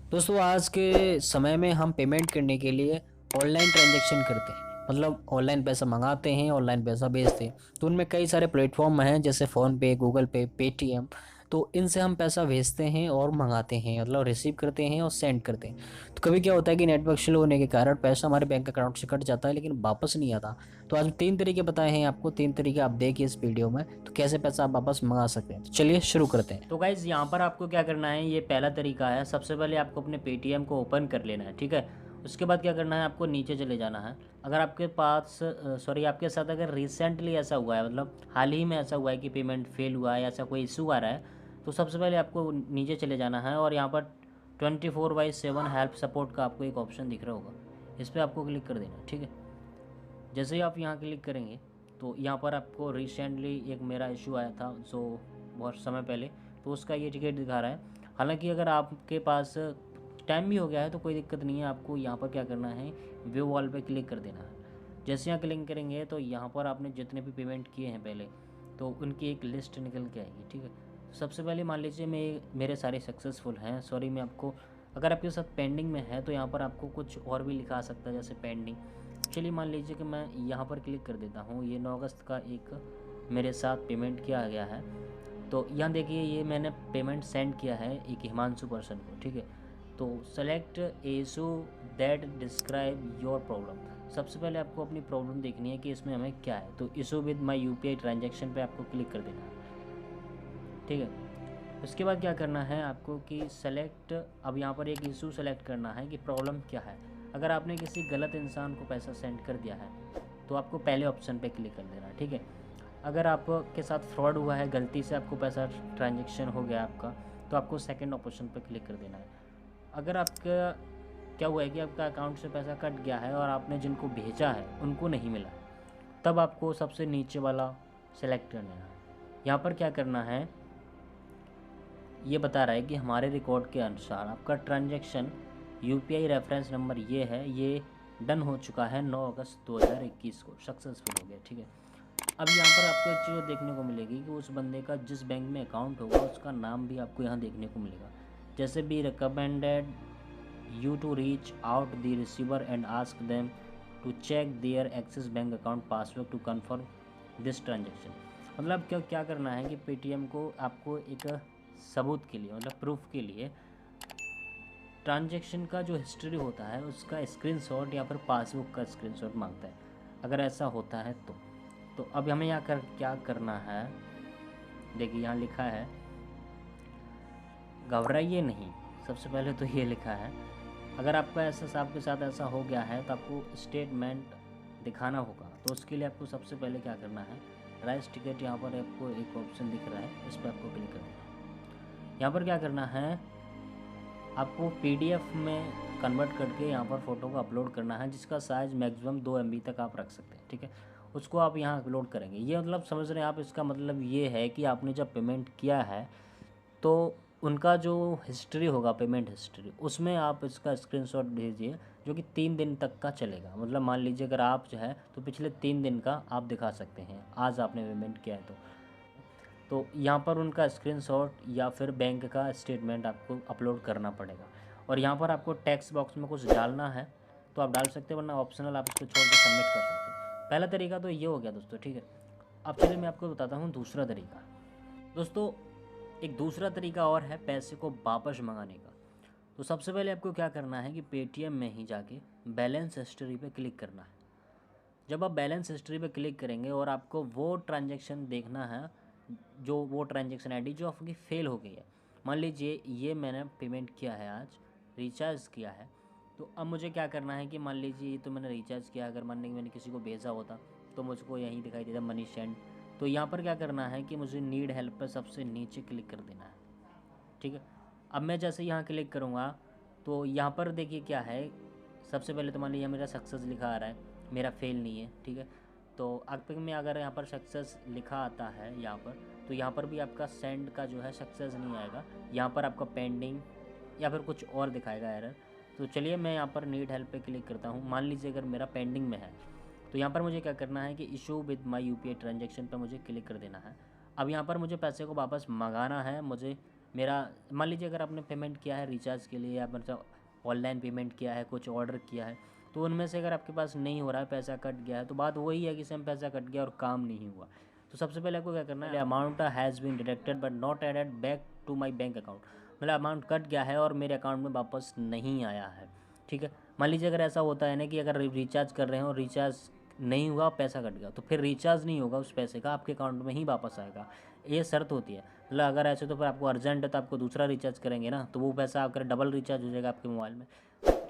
दोस्तों आज के समय में हम पेमेंट करने के लिए ऑनलाइन ट्रांजैक्शन करते हैं। मतलब ऑनलाइन पैसा मंगाते हैं, ऑनलाइन पैसा भेजते हैं। तो उनमें कई सारे प्लेटफॉर्म हैं जैसे फ़ोन पे, गूगल पे, पेटीएम। तो इनसे हम पैसा भेजते हैं और मंगाते हैं, मतलब रिसीव करते हैं और सेंड करते हैं। तो कभी क्या होता है कि नेटवर्क स्लो होने के कारण पैसा हमारे बैंक अकाउंट से कट जाता है लेकिन वापस नहीं आता। तो आज 3 तरीके बताए हैं आपको, 3 तरीके आप देखिए इस वीडियो में, तो कैसे पैसा आप वापस मंगा सकते हैं। तो चलिए शुरू करते हैं। तो गाइज़ यहाँ पर आपको क्या करना है, ये पहला तरीका है। सबसे पहले आपको अपने पेटीएम को ओपन कर लेना है, ठीक है। उसके बाद क्या करना है, आपको नीचे चले जाना है। अगर आपके पास आपके साथ अगर रिसेंटली ऐसा हुआ है, मतलब हाल ही में ऐसा हुआ है कि पेमेंट फेल हुआ है, ऐसा कोई इशू आ रहा है, तो सबसे पहले आपको नीचे चले जाना है और यहाँ पर 24/7 हेल्प सपोर्ट का आपको एक ऑप्शन दिख रहा होगा, इस पर आपको क्लिक कर देना है, ठीक है। जैसे ही आप यहाँ क्लिक करेंगे तो यहाँ पर आपको रिसेंटली एक मेरा इशू आया था जो बहुत समय पहले, तो उसका ये टिकट दिखा रहा है। हालांकि अगर आपके पास टाइम भी हो गया है तो कोई दिक्कत नहीं है। आपको यहाँ पर क्या करना है, व्यू वॉल पे क्लिक कर देना है। जैसे यहाँ क्लिक करेंगे तो यहाँ पर आपने जितने भी पेमेंट किए हैं पहले, तो उनकी एक लिस्ट निकल के आएगी, ठीक है। सबसे पहले मान लीजिए मेरे सारे सक्सेसफुल हैं। मैं आपको, अगर आपके साथ पेंडिंग में है तो यहाँ पर आपको कुछ और भी लिखा आ सकता है जैसे पेंडिंग। चलिए मान लीजिए कि मैं यहाँ पर क्लिक कर देता हूँ। ये 9 अगस्त का एक मेरे साथ पेमेंट किया गया है। तो यहाँ देखिए, ये मैंने पेमेंट सेंड किया है एक हिमांशु पर्सन को, ठीक है। तो select issue that describe your problem. सबसे पहले आपको अपनी प्रॉब्लम देखनी है कि इसमें हमें क्या है। तो issue with my UPI transaction पे आपको क्लिक कर देना है, ठीक है। उसके बाद क्या करना है आपको कि सेलेक्ट, अब यहाँ पर एक इशू सेलेक्ट करना है कि प्रॉब्लम क्या है। अगर आपने किसी गलत इंसान को पैसा सेंड कर दिया है तो आपको पहले ऑप्शन पे क्लिक कर देना है, ठीक है। अगर आपके साथ फ्रॉड हुआ है, गलती से आपको पैसा ट्रांजेक्शन हो गया आपका, तो आपको सेकंड ऑप्शन पे क्लिक कर देना है। अगर आपका क्या हुआ है कि आपका अकाउंट से पैसा कट गया है और आपने जिनको भेजा है उनको नहीं मिला, तब आपको सबसे नीचे वाला सेलेक्ट कर लेना है। यहाँ पर क्या करना है, ये बता रहा है कि हमारे रिकॉर्ड के अनुसार आपका ट्रांजैक्शन यूपीआई रेफरेंस नंबर ये है, ये डन हो चुका है 9 अगस्त 2021 को, सक्सेसफुल हो गया, ठीक है। अब यहाँ पर आपको एक चीज़ देखने को मिलेगी कि उस बंदे का जिस बैंक में अकाउंट होगा उसका नाम भी आपको यहाँ देखने को मिलेगा। जैसे भी recommended you to reach out the receiver and ask them to check their Axis bank account password to confirm this transaction. मतलब क्या क्या करना है कि पेटीएम को आपको एक सबूत के लिए, मतलब प्रूफ के लिए, ट्रांजैक्शन का जो हिस्ट्री होता है उसका स्क्रीनशॉट या फिर पासबुक का स्क्रीनशॉट मांगता है। अगर ऐसा होता है तो अब हमें यहाँ क्या करना है, देखिए यहाँ लिखा है घबराइए नहीं। सबसे पहले तो ये लिखा है, अगर आपका ऐसा, आपके साथ ऐसा हो गया है तो आपको स्टेटमेंट दिखाना होगा। तो उसके लिए आपको सबसे पहले क्या करना है, राइस टिकट, यहाँ पर आपको एक ऑप्शन दिख रहा है, इस पर आपको क्लिक करना है। यहाँ पर क्या करना है, आपको पीडीएफ में कन्वर्ट करके यहाँ पर फ़ोटो को अपलोड करना है, जिसका साइज़ मैक्सिमम 2 MB तक आप रख सकते हैं, ठीक है। उसको आप यहाँ अपलोड करेंगे। ये मतलब समझ रहे हैं आप, इसका मतलब ये है कि आपने जब पेमेंट किया है तो उनका जो हिस्ट्री होगा, पेमेंट हिस्ट्री, उसमें आप इसका स्क्रीनशॉट भेजिए जो कि 3 दिन तक का चलेगा। मतलब मान लीजिए अगर आप जो है तो पिछले 3 दिन का आप दिखा सकते हैं, आज आपने पेमेंट किया है तो यहाँ पर उनका स्क्रीनशॉट या फिर बैंक का स्टेटमेंट आपको अपलोड करना पड़ेगा। और यहाँ पर आपको टेक्स्ट बॉक्स में कुछ डालना है तो आप डाल सकते हैं, वरना ऑप्शनल आप इसको छोड़ के सबमिट कर सकते हैं। पहला तरीका तो ये हो गया दोस्तों, ठीक है। अब चलिए मैं आपको बताता हूँ दूसरा तरीका। दोस्तों एक दूसरा तरीका और है पैसे को वापस मंगाने का। तो सबसे पहले आपको क्या करना है कि पेटीएम में ही जाके बैलेंस हिस्ट्री पे क्लिक करना है। जब आप बैलेंस हिस्ट्री पे क्लिक करेंगे और आपको वो ट्रांजैक्शन देखना है, जो वो ट्रांजैक्शन आईडी जो आपकी फ़ेल हो गई है। मान लीजिए ये मैंने पेमेंट किया है आज, रिचार्ज किया है। तो अब मुझे क्या करना है कि मान लीजिए ये तो मैंने रिचार्ज किया, अगर मान लीजिए मैंने किसी को भेजा होता तो मुझको यहीं दिखाई देता मनी सेंड। तो यहाँ पर क्या करना है कि मुझे नीड हेल्प पर सबसे नीचे क्लिक कर देना है, ठीक है। अब मैं जैसे यहाँ क्लिक करूँगा तो यहाँ पर देखिए क्या है, सबसे पहले तो मान लीजिए मेरा सक्सेस लिखा आ रहा है, मेरा फेल नहीं है, ठीक है। तो अब में अगर यहाँ पर सक्सेस लिखा आता है यहाँ पर, तो यहाँ पर भी आपका सेंड का जो है सक्सेस नहीं आएगा, यहाँ पर आपका पेंडिंग या फिर कुछ और दिखाएगा एरर। तो चलिए मैं यहाँ पर नीड हेल्प पे क्लिक करता हूँ। मान लीजिए अगर मेरा पेंडिंग में है तो यहाँ पर मुझे क्या करना है कि issue with my UPI transaction पर मुझे क्लिक कर देना है। अब यहाँ पर मुझे पैसे को वापस मंगाना है, मुझे मेरा मान लीजिए अगर आपने पेमेंट किया है रिचार्ज के लिए या मतलब ऑनलाइन पेमेंट किया है, कुछ ऑर्डर किया है, तो उनमें से अगर आपके पास नहीं हो रहा है, पैसा कट गया है, तो बात वही है कि सेम पैसा कट गया और काम नहीं हुआ। तो सबसे पहले आपको क्या करना है, amount has been deducted but not added back to my bank account, मतलब अमाउंट कट गया है और मेरे अकाउंट में वापस नहीं आया है। ठीक है, मान लीजिए अगर ऐसा होता है ना कि अगर रिचार्ज कर रहे हो, रिचार्ज नहीं हुआ, पैसा कट गया, तो फिर रिचार्ज नहीं होगा उस पैसे का, आपके अकाउंट में ही वापस आएगा, ये शर्त होती है। मतलब अगर ऐसे तो फिर आपको अर्जेंट है तो आपको दूसरा रिचार्ज करेंगे ना, तो वो पैसा आपका डबल रिचार्ज हो जाएगा आपके मोबाइल में।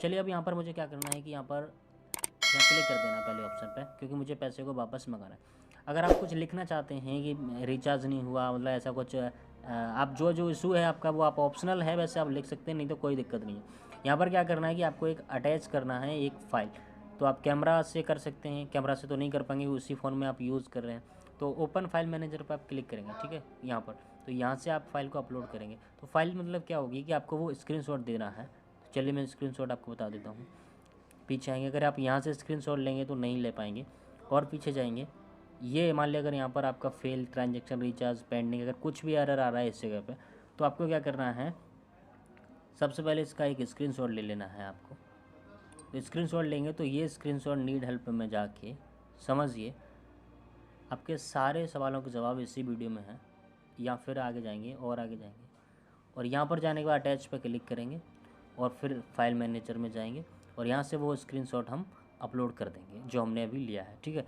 चलिए अब यहाँ पर मुझे क्या करना है कि यहाँ क्लिक कर देना पहले ऑप्शन पे, क्योंकि मुझे पैसे को वापस मंगाना है। अगर आप कुछ लिखना चाहते हैं कि रिचार्ज नहीं हुआ, मतलब ऐसा कुछ आप जो इशू है आपका वो आप ऑप्शनल है, वैसे आप लिख सकते हैं, नहीं तो कोई दिक्कत नहीं है। यहाँ पर क्या करना है कि आपको एक अटैच करना है एक फ़ाइल, तो आप कैमरा से कर सकते हैं, कैमरा से तो नहीं कर पाएंगे, उसी फ़ोन में आप यूज़ कर रहे हैं, तो ओपन फाइल मैनेजर पर आप क्लिक करेंगे। ठीक है, यहाँ पर तो यहाँ से आप फाइल को अपलोड करेंगे। तो फाइल मतलब क्या होगी कि आपको वो स्क्रीनशॉट देना है। तो चलिए मैं स्क्रीनशॉट आपको बता देता हूँ। पीछे आएंगे, अगर आप यहाँ से स्क्रीनशॉट लेंगे तो नहीं ले पाएंगे, और पीछे जाएंगे, ये मान लिया अगर यहाँ पर आपका फेल ट्रांजैक्शन, रिचार्ज पेंडिंग, अगर कुछ भी एरर आ रहा है इस जगह पे, तो आपको क्या करना है, सबसे पहले इसका एक स्क्रीनशॉट ले लेना है आपको। तो स्क्रीनशॉट लेंगे तो ये स्क्रीनशॉट नीड हेल्प में जाके समझिए आपके सारे सवालों के जवाब इसी वीडियो में है, या फिर आगे जाएंगे और आगे जाएंगे, और यहाँ पर जाने के बाद अटैच पर क्लिक करेंगे और फिर फाइल मैनेजर में जाएंगे और यहाँ से वो स्क्रीनशॉट हम अपलोड कर देंगे जो हमने अभी लिया है। ठीक है,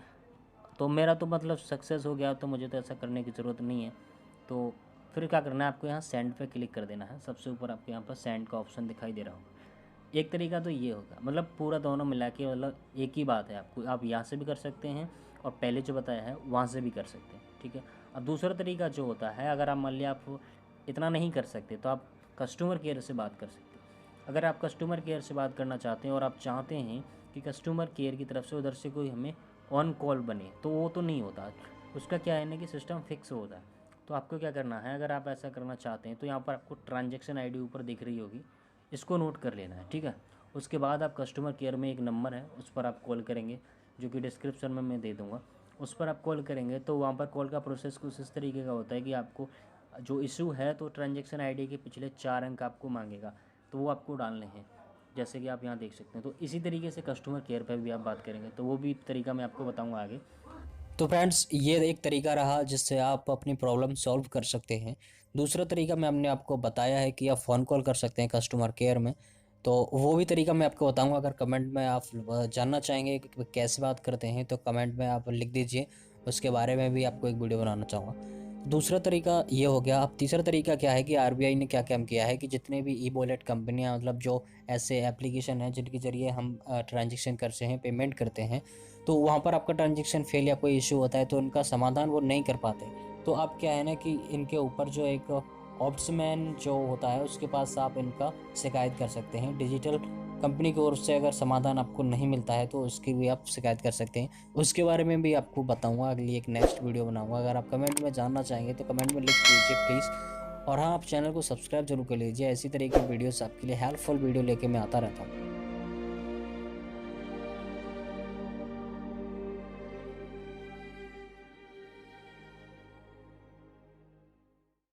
तो मेरा तो मतलब सक्सेस हो गया, तो मुझे तो ऐसा करने की ज़रूरत नहीं है। तो फिर क्या करना है, आपको यहाँ सेंड पे क्लिक कर देना है। सबसे ऊपर आपको यहाँ पर सेंड का ऑप्शन दिखाई दे रहा होगा। एक तरीका तो ये होगा, मतलब पूरा दोनों मिला के मतलब एक ही बात है, आपको आप यहाँ से भी कर सकते हैं और पहले जो बताया है वहाँ से भी कर सकते हैं। ठीक है, अब दूसरा तरीका जो होता है, अगर आप मान लिया आप इतना नहीं कर सकते तो आप कस्टमर केयर से बात कर सकते हैं। अगर आप कस्टमर केयर से बात करना चाहते हैं और आप चाहते हैं कि कस्टमर केयर की तरफ से उधर से कोई हमें ऑन कॉल बने, तो वो तो नहीं होता, उसका क्या है ना कि सिस्टम फिक्स होता है। तो आपको क्या करना है, अगर आप ऐसा करना चाहते हैं तो यहाँ पर आपको ट्रांजैक्शन आईडी ऊपर दिख रही होगी, इसको नोट कर लेना है। ठीक है, उसके बाद आप कस्टमर केयर में एक नंबर है, उस पर आप कॉल करेंगे, जो कि डिस्क्रिप्शन में मैं दे दूँगा। उस पर आप कॉल करेंगे तो वहाँ पर कॉल का प्रोसेस कुछ इस तरीके का होता है कि आपको जो इशू है तो ट्रांजैक्शन आईडी के पिछले 4 अंक आपको मांगेगा, तो वो आपको डालने हैं, जैसे कि आप यहाँ देख सकते हैं। तो इसी तरीके से कस्टमर केयर पर भी आप बात करेंगे, तो वो भी तरीका मैं आपको बताऊँगा आगे। तो फ्रेंड्स, ये एक तरीका रहा जिससे आप अपनी प्रॉब्लम सॉल्व कर सकते हैं। दूसरा तरीका मैं हमने आपको बताया है कि आप फ़ोन कॉल कर सकते हैं कस्टमर केयर में, तो वो भी तरीका मैं आपको बताऊंगा। अगर कमेंट में आप जानना चाहेंगे कि कैसे बात करते हैं तो कमेंट में आप लिख दीजिए, उसके बारे में भी आपको एक वीडियो बनाना चाहूँगा। दूसरा तरीका ये हो गया। अब तीसरा तरीका क्या है कि आरबीआई ने क्या काम किया है कि जितने भी ई वॉलेट कंपनियाँ, मतलब जो ऐसे एप्लीकेशन हैं जिनके ज़रिए हम ट्रांजेक्शन करते हैं, पेमेंट करते हैं, तो वहाँ पर आपका ट्रांजेक्शन फेल या कोई इशू होता है तो उनका समाधान वो नहीं कर पाते। तो आप क्या है ना कि इनके ऊपर जो एक ऑप्समैन जो होता है उसके पास आप इनका शिकायत कर सकते हैं। डिजिटल कंपनी की ओर से अगर समाधान आपको नहीं मिलता है तो उसकी भी आप शिकायत कर सकते हैं। उसके बारे में भी आपको बताऊंगा, अगली एक नेक्स्ट वीडियो बनाऊंगा। अगर आप कमेंट में जानना चाहेंगे तो कमेंट में लिख दीजिए प्लीज़। और हाँ, आप चैनल को सब्सक्राइब जरूर कर लीजिए, ऐसी तरह की वीडियोस आपके लिए हेल्पफुल वीडियो लेके मैं आता रहता हूँ।